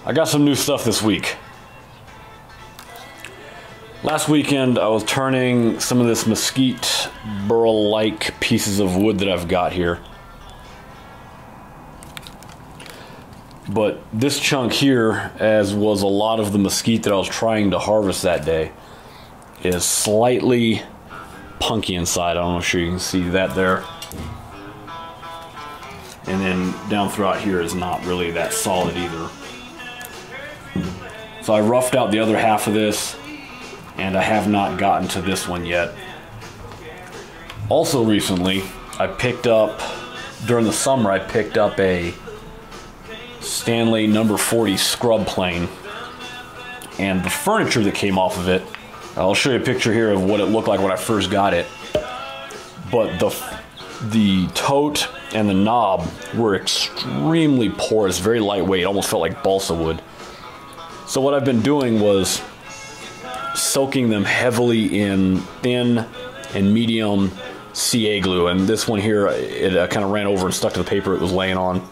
I got some new stuff this week. Last weekend I was turning some of this mesquite burl-like pieces of wood that I've got here. But this chunk here, as was a lot of the mesquite that I was trying to harvest that day, is slightly punky inside. I don't know if you can see that there. And then down throughout here is not really that solid either. So I roughed out the other half of this, and I have not gotten to this one yet. Also recently, I picked up, during the summer, I picked up a Stanley No. 40 scrub plane. And the furniture that came off of it, I'll show you a picture here of what it looked like when I first got it. But the tote and the knob were extremely porous, very lightweight, almost felt like balsa wood. So what I've been doing was soaking them heavily in thin and medium CA glue, and this one here, it kind of ran over and stuck to the paper it was laying on,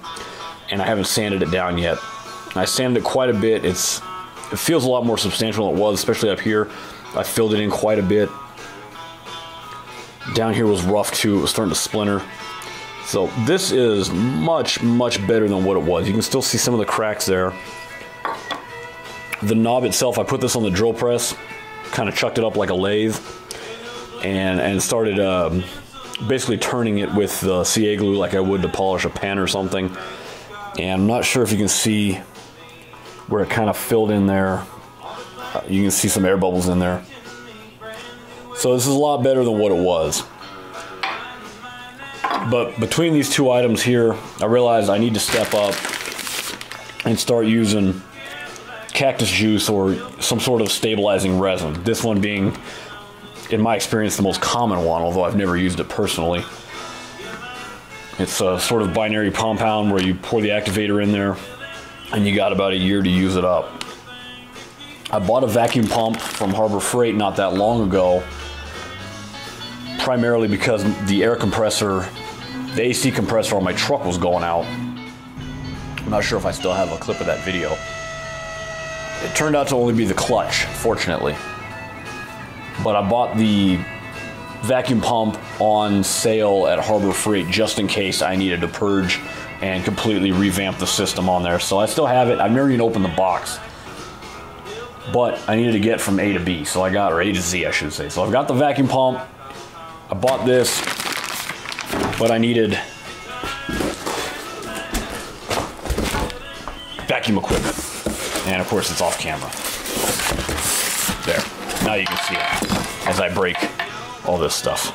and I haven't sanded it down yet. I sanded it quite a bit. It feels a lot more substantial than it was, especially up here. I filled it in quite a bit. Down here was rough too. It was starting to splinter. So this is much, much better than what it was. You can still see some of the cracks there. The knob itself, I put this on the drill press, kind of chucked it up like a lathe, and started basically turning it with the CA glue like I would to polish a pen or something. And I'm not sure if you can see where it kind of filled in there. You can see some air bubbles in there. So this is a lot better than what it was. But between these two items here, I realized I need to step up and start using Cactus Juice or some sort of stabilizing resin. This one being, in my experience, the most common one, although I've never used it personally. It's a sort of binary compound where you pour the activator in there and you got about a year to use it up. I bought a vacuum pump from Harbor Freight not that long ago, primarily because the air compressor, the AC compressor on my truck was going out. I'm not sure if I still have a clip of that video. It turned out to only be the clutch, fortunately. But I bought the vacuum pump on sale at Harbor Freight just in case I needed to purge and completely revamp the system on there. So I still have it. I've never even opened the box. But I needed to get from A to B, so I got, or A to Z I should say. So I've got the vacuum pump. I bought this, but I needed vacuum equipment. And of course it's off camera. There, now you can see it as I break all this stuff.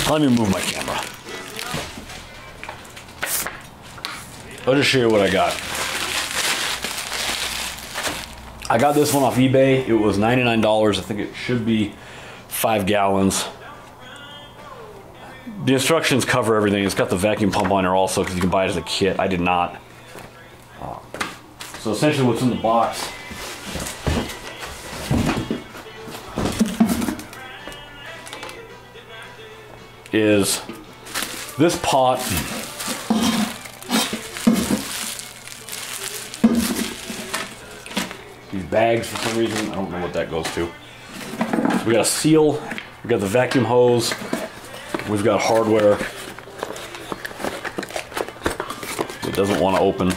Let me move my camera. I'll just show you what I got. I got this one off eBay. It was $99. I think it should be 5 gallons. The instructions cover everything. It's got the vacuum pump on there also because you can buy it as a kit. I did not. So essentially what's in the box is this pot. These bags for some reason, I don't know what that goes to. So we got a seal, we got the vacuum hose, we've got hardware. It doesn't want to open.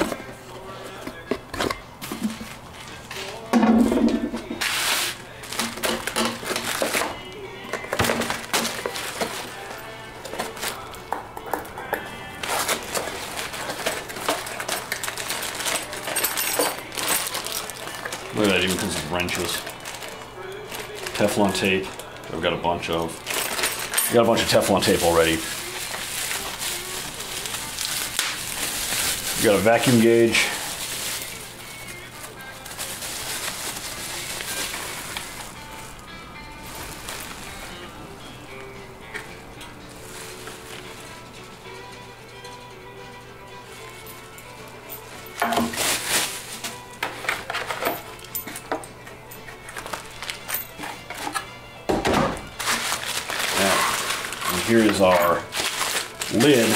Look at that, even comes with wrenches. Teflon tape, I've got a bunch of. I got a bunch of Teflon tape already. We got a vacuum gauge. Here is our lid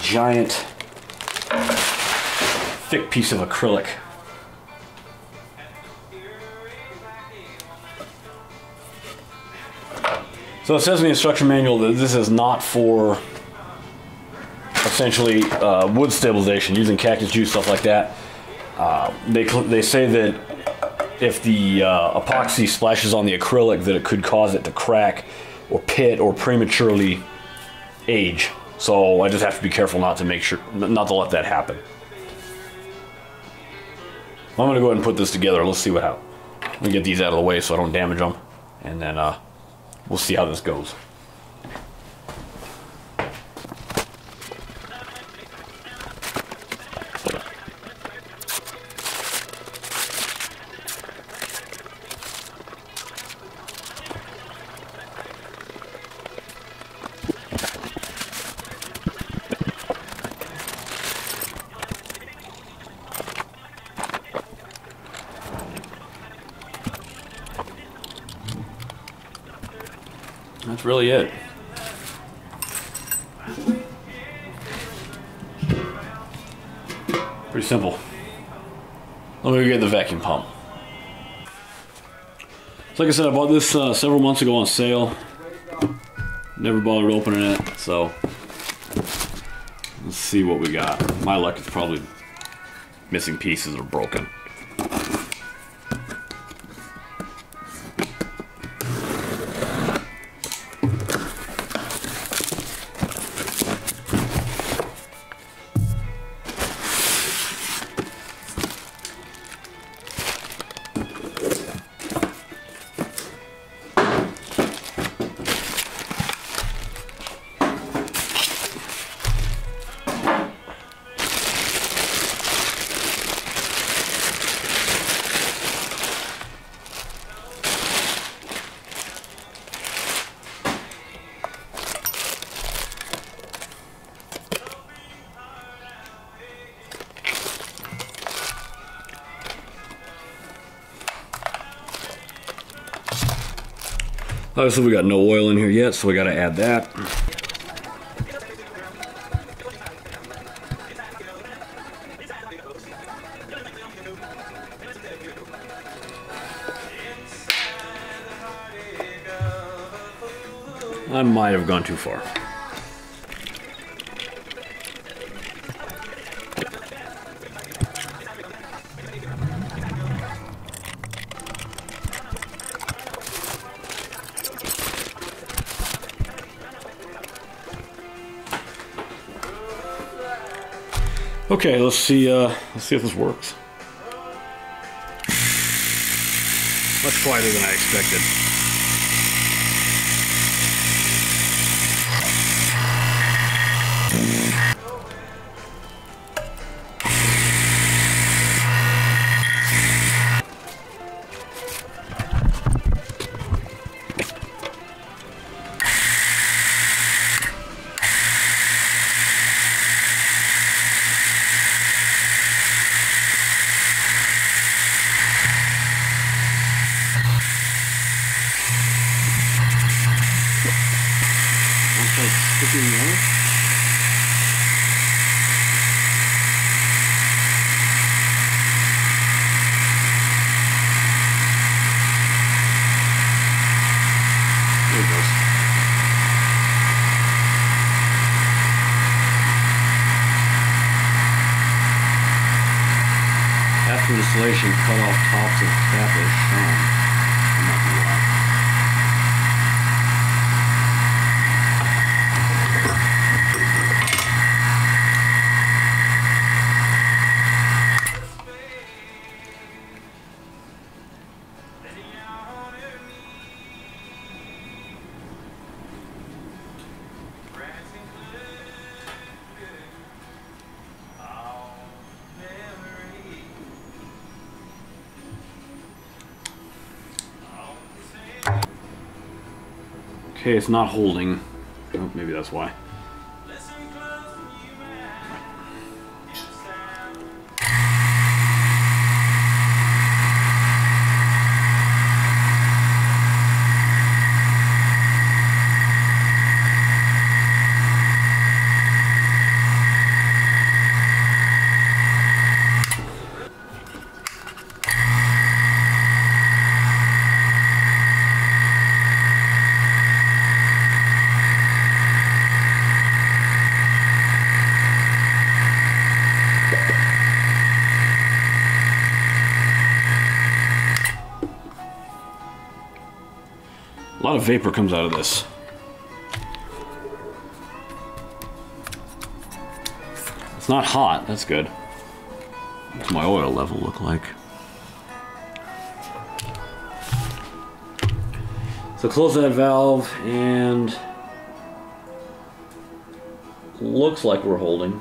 giant, thick piece of acrylic. So it says in the instruction manual that this is not for essentially wood stabilization, using Cactus Juice, stuff like that. They say that if the epoxy splashes on the acrylic, that it could cause it to crack or pit or prematurely age. So I just have to be careful not to let that happen. I'm gonna go ahead and put this together. Let's see what happens. Let me get these out of the way so I don't damage them, and then we'll see how this goes. That's really it. Pretty simple. Let me go get the vacuum pump. So like I said, I bought this several months ago on sale. Never bothered opening it, so let's see what we got. My luck, it's probably missing pieces or broken. Obviously we got no oil in here yet, so we got to add that. I might have gone too far. Okay, let's see if this works. Much quieter than I expected. After installation, cut off tops of cap as shown. I'm not gonna lie. Okay, it's not holding. Oh, maybe that's why. A lot of vapor comes out of this. It's not hot, that's good. What's my oil level look like? So close that valve, and looks like we're holding.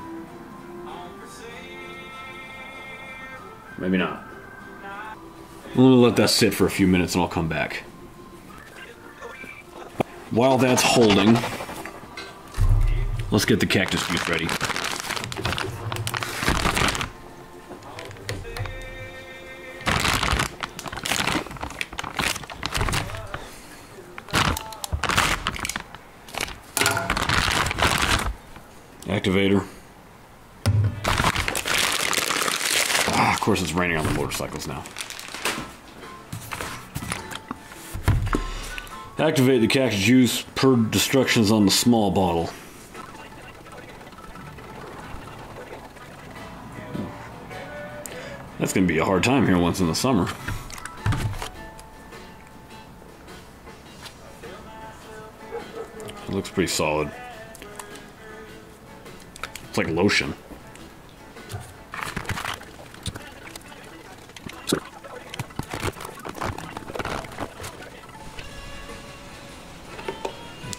Maybe not. I'm gonna let that sit for a few minutes and I'll come back. While that's holding, let's get the Cactus Juice ready. Activator. Ah, of course it's raining on the motorcycles now. Activate the Cactus Juice per instructions on the small bottle. That's going to be a hard time here once in the summer. It looks pretty solid. It's like lotion.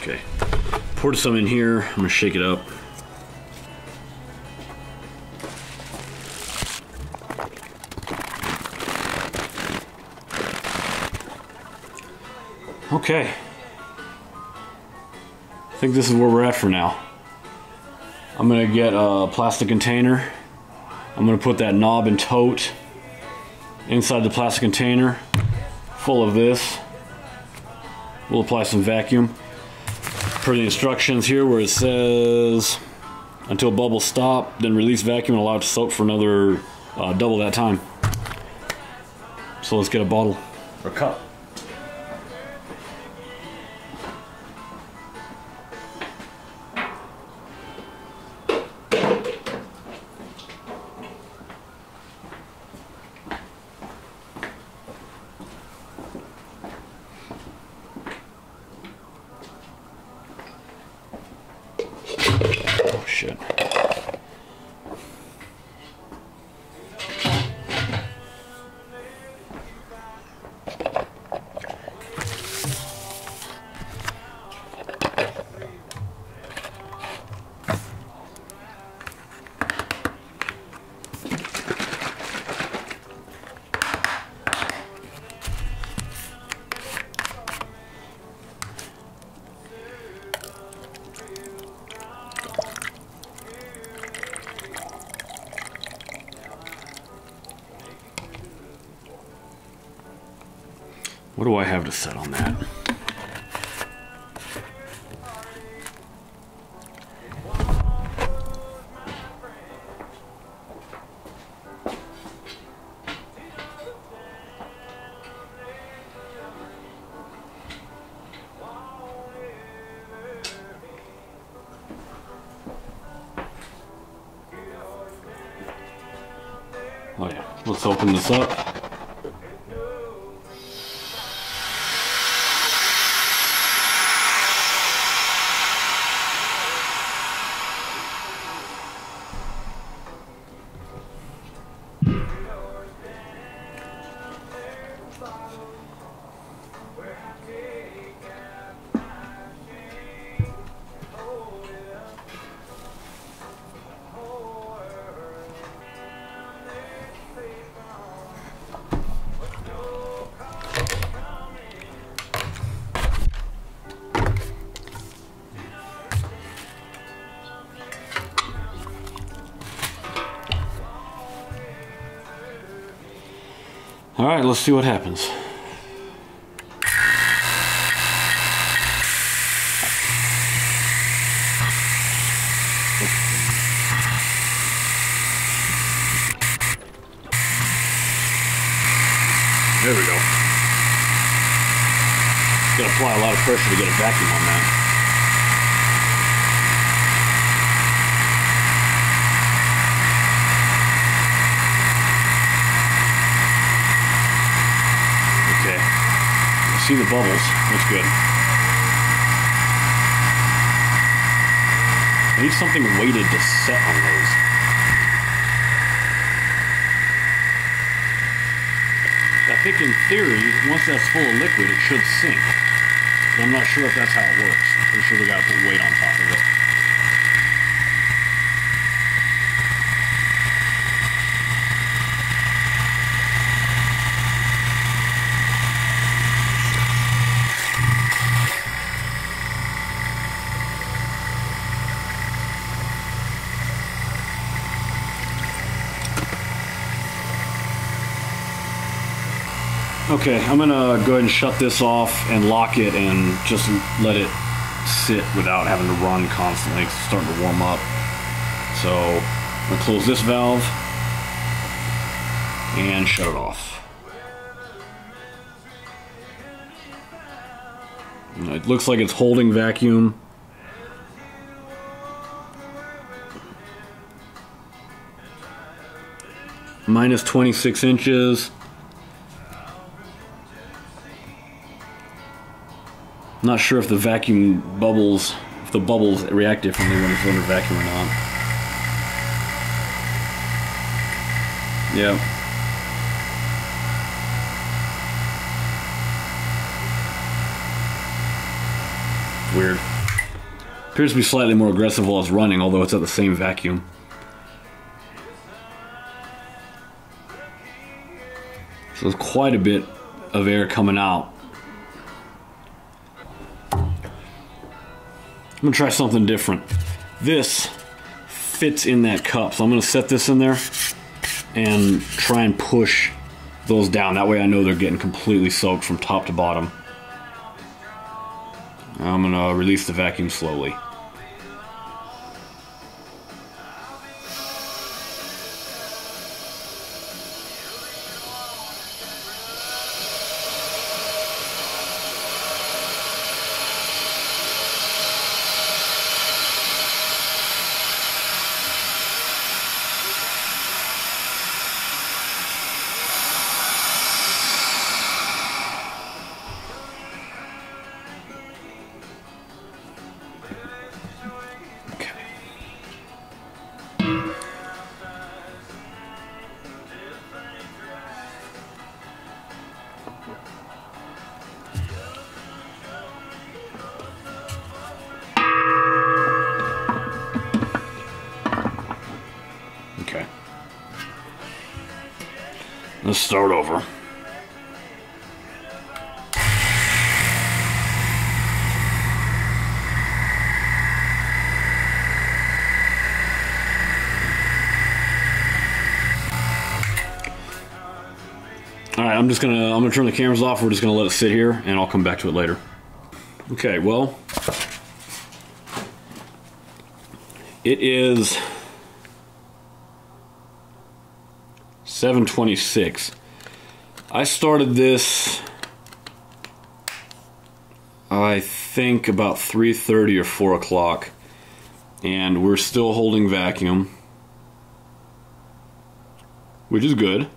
Okay, poured some in here. I'm gonna shake it up. Okay, I think this is where we're at for now. I'm gonna get a plastic container. I'm gonna put that knob and tote inside the plastic container full of this. We'll apply some vacuum per the instructions here, where it says until bubbles stop, then release vacuum and allow it to soak for another double that time. So let's get a bottle or cup. Shit. What do I have to set on that? Oh yeah, let's open this up. All right, let's see what happens. There we go. Gotta apply a lot of pressure to get a vacuum on that. see the bubbles. Looks good. I need something weighted to set on those. I think in theory, once that's full of liquid, it should sink. But I'm not sure if that's how it works. Pretty sure we gotta put weight on top of it. Okay, I'm gonna go ahead and shut this off and lock it and just let it sit without having to run constantly. It's starting to warm up. So I'm gonna close this valve and shut it off. It looks like it's holding vacuum. Minus 26 inches. Not sure if the vacuum bubbles, if the bubbles react differently when it's under vacuum or not. Yeah. Weird. Appears to be slightly more aggressive while it's running, although it's at the same vacuum. So there's quite a bit of air coming out. I'm gonna try something different. This fits in that cup, so I'm gonna set this in there and try and push those down. That way I know they're getting completely soaked from top to bottom. I'm gonna release the vacuum slowly. Okay. Let's start over. Alright, I'm gonna turn the cameras off. We're just gonna let it sit here and I'll come back to it later. Okay, well, it is 7:26. I started this, I think, about 3:30 or 4 o'clock, and we're still holding vacuum, which is good.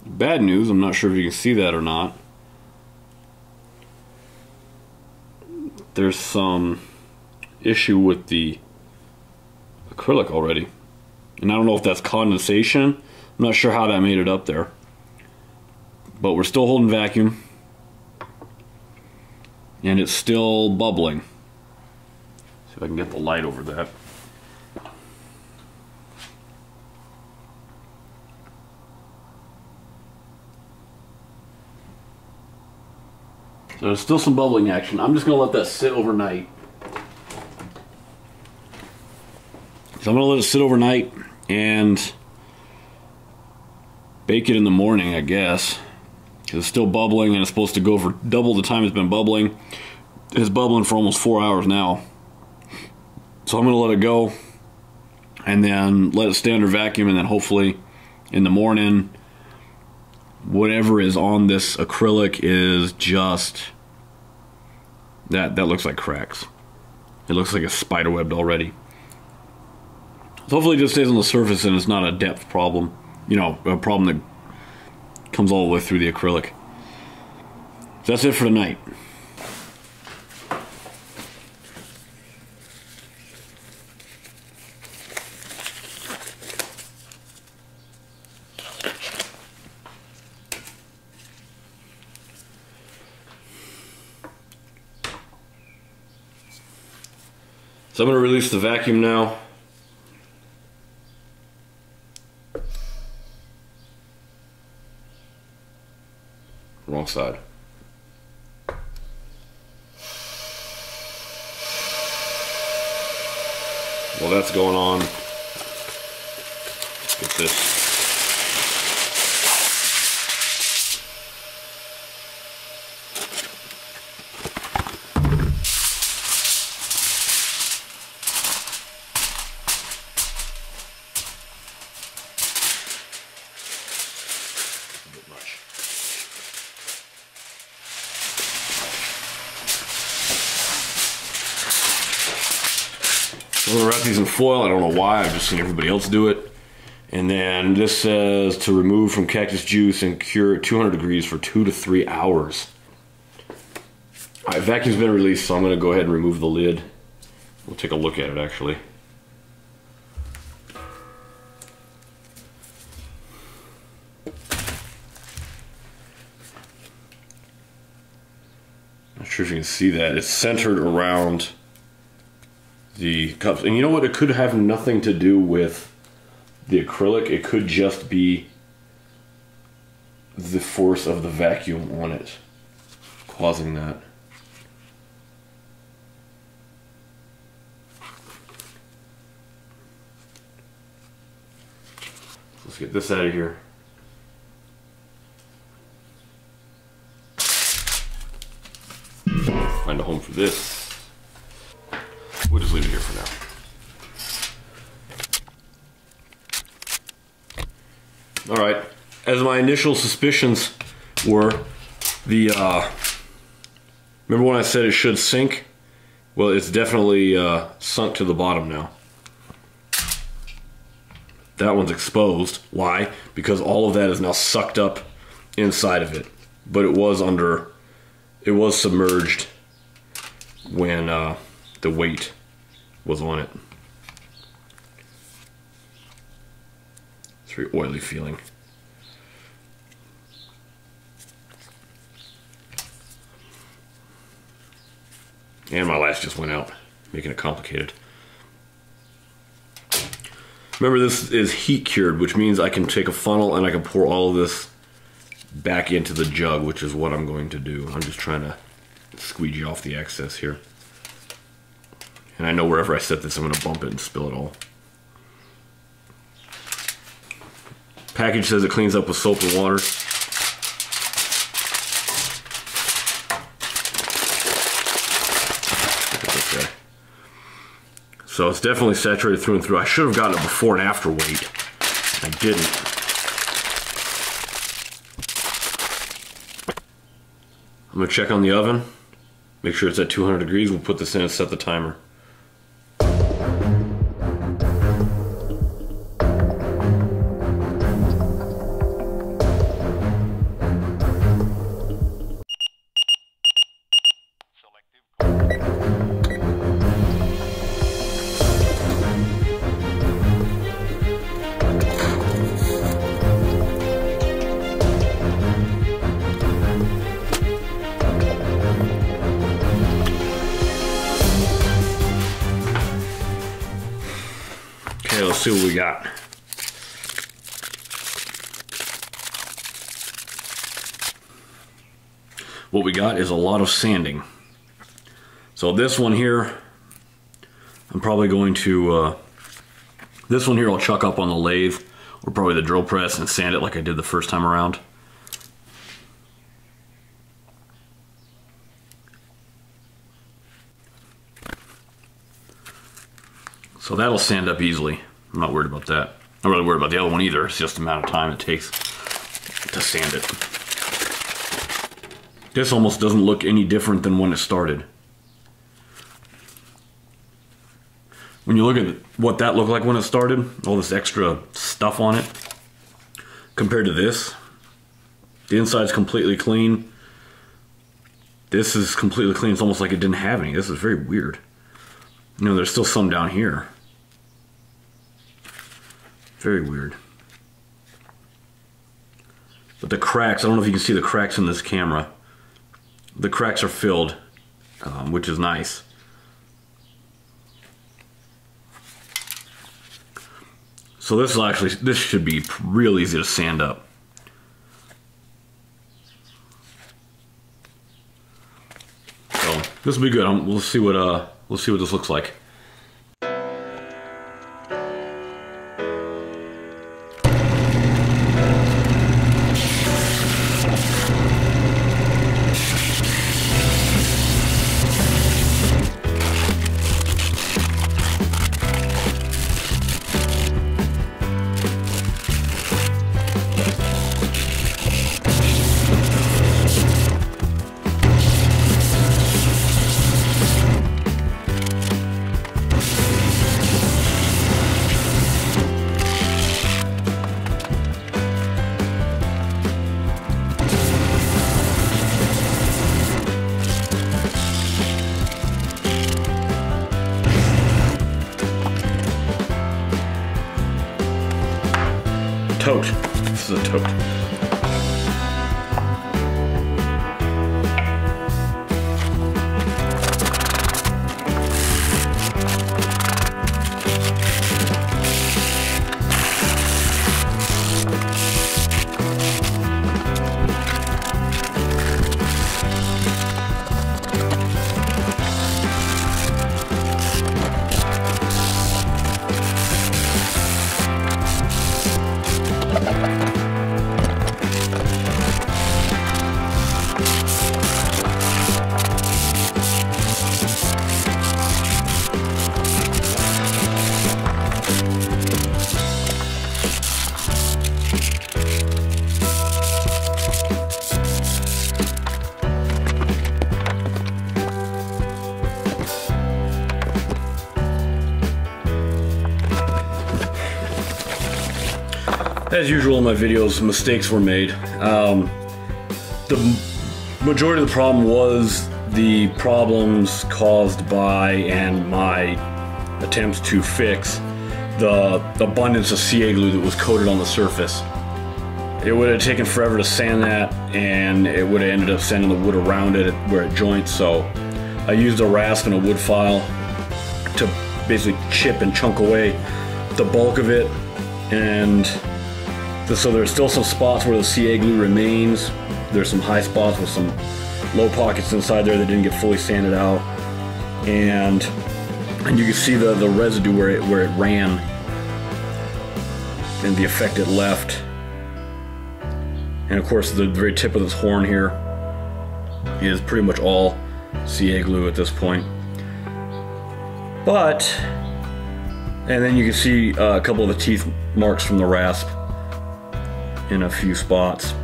Bad news, I'm not sure if you can see that or not. There's some issue with the acrylic already, and I don't know if that's condensation. I'm not sure how that made it up there, but we're still holding vacuum and it's still bubbling. See if I can get the light over that. So there's still some bubbling action. I'm just gonna let that sit overnight. So I'm gonna let it sit overnight and bake it in the morning, I guess, because it's still bubbling and it's supposed to go for double the time it's been bubbling. It's bubbling for almost 4 hours now. So I'm gonna let it go and then let it stay under vacuum, and then hopefully in the morning whatever is on this acrylic is just that looks like cracks. It looks like it's spiderwebbed already. So hopefully it just stays on the surface and it's not a depth problem. You know, a problem that comes all the way through the acrylic. So that's it for tonight. So I'm going to release the vacuum now. Wrong side. While that's going on, let's get this. I'm gonna wrap these in foil. I don't know why, I've just seen everybody else do it. And then this says to remove from Cactus Juice and cure at 200 degrees for 2 to 3 hours. All right, vacuum's been released, so I'm gonna go ahead and remove the lid. We'll take a look at it actually. Not sure if you can see that. It's centered around the cups. And you know what? It could have nothing to do with the acrylic. It could just be the force of the vacuum on it causing that. Let's get this out of here. Find a home for this. We'll just leave it here for now. All right, as my initial suspicions were, remember when I said it should sink? Well, it's definitely sunk to the bottom now. That one's exposed. Why? Because all of that is now sucked up inside of it. But it was submerged when the weight was on it. It's very oily feeling. And my latch just went out, making it complicated. Remember, this is heat cured, which means I can take a funnel and I can pour all of this back into the jug, which is what I'm going to do. I'm just trying to squeegee off the excess here. And I know wherever I set this, I'm going to bump it and spill it all. Package says it cleans up with soap and water. Look at this guy. So it's definitely saturated through and through. I should have gotten a before and after weight. I didn't. I'm going to check on the oven. Make sure it's at 200 degrees. We'll put this in and set the timer. Okay, let's see what we got. What we got is a lot of sanding. So this one here, I'm probably going to, this one here I'll chuck up on the lathe, or probably the drill press, and sand it like I did the first time around. So that'll sand up easily. I'm not worried about that. I'm not really worried about the other one either. It's just the amount of time it takes to sand it. This almost doesn't look any different than when it started. When you look at what that looked like when it started, all this extra stuff on it, compared to this, the inside's completely clean. This is completely clean. It's almost like it didn't have any. This is very weird. You know, there's still some down here. Very weird. But the cracks, I don't know if you can see the cracks in this camera. The cracks are filled, which is nice. So this should be real easy to sand up. So this will be good. We'll see what this looks like. Tote. This is a tote. As usual in my videos, mistakes were made. The majority of the problem was the problems caused by and my attempts to fix the abundance of CA glue that was coated on the surface. It would have taken forever to sand that, and it would have ended up sanding the wood around it where it joints, so I used a rasp and a wood file to basically chip and chunk away the bulk of it, and so there's still some spots where the CA glue remains. There's some high spots with some low pockets inside there that didn't get fully sanded out, and you can see the residue where it ran and the effect it left. And of course the very tip of this horn here is pretty much all CA glue at this point. And then you can see a couple of the teeth marks from the rasp in a few spots.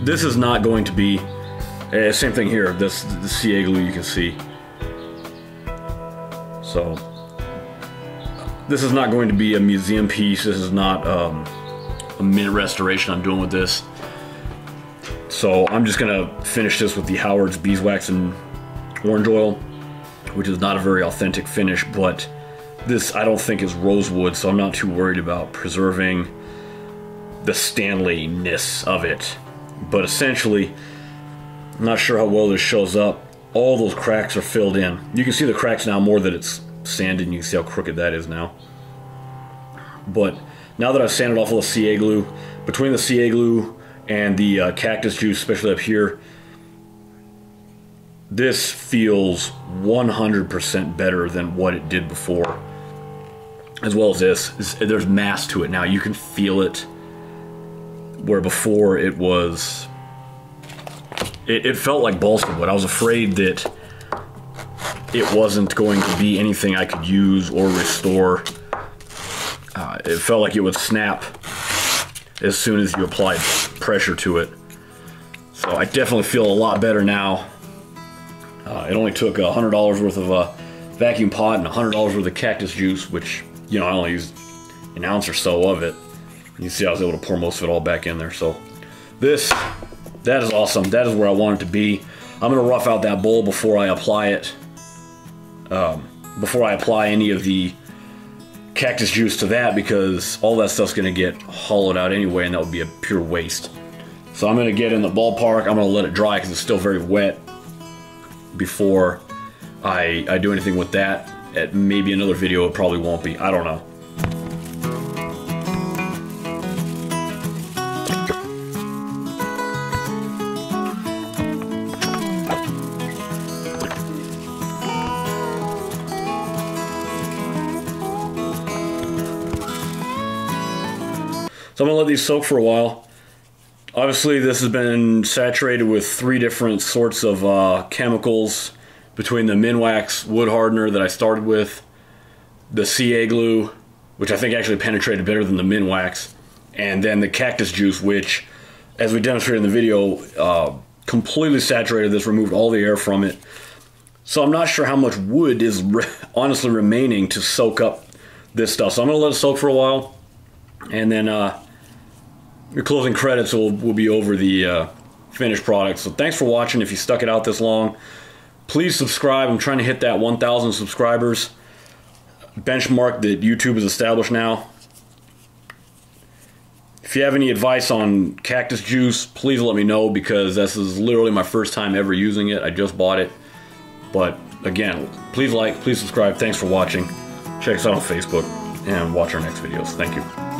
This is not going to be, same thing here, the CA glue you can see. So, this is not going to be a museum piece. This is not a mint restoration I'm doing with this. So I'm just gonna finish this with the Howard's beeswax and orange oil, which is not a very authentic finish, but this I don't think is rosewood, so I'm not too worried about preserving the Stanley-ness of it. But essentially, I'm not sure how well this shows up. All those cracks are filled in. You can see the cracks now more that it's sanded, and you can see how crooked that is now. But now that I've sanded off all the CA glue, between the CA glue and the Cactus Juice, especially up here, this feels 100% better than what it did before. As well as this, there's mass to it now. You can feel it. Where before it was, it felt like balsa wood. I was afraid that it wasn't going to be anything I could use or restore. It felt like it would snap as soon as you applied pressure to it. So I definitely feel a lot better now. It only took $100 worth of a vacuum pot and $100 worth of Cactus Juice, which, you know, I only used an ounce or so of it. You see I was able to pour most of it all back in there. So that is awesome. That is where I want it to be. I'm going to rough out that bowl before I apply it. Before I apply any of the Cactus Juice to that, because all that stuff's going to get hollowed out anyway, and that would be a pure waste. So I'm going to get in the ballpark. I'm going to let it dry because it's still very wet before I do anything with that. At maybe another video, it probably won't be. I don't know. So I'm going to let these soak for a while. Obviously this has been saturated with 3 different sorts of chemicals, between the Minwax wood hardener that I started with, the CA glue, which I think actually penetrated better than the Minwax, and then the Cactus Juice, which, as we demonstrated in the video, completely saturated this, removed all the air from it. So I'm not sure how much wood is honestly remaining to soak up this stuff. So I'm going to let it soak for a while, and then your closing credits will be over the finished product. So thanks for watching. If you stuck it out this long, please subscribe. I'm trying to hit that 1,000 subscribers benchmark that YouTube has established now. If you have any advice on Cactus Juice, please let me know, because this is literally my first time ever using it. I just bought it. But again, please like, please subscribe. Thanks for watching. Check us out on Facebook and watch our next videos. Thank you.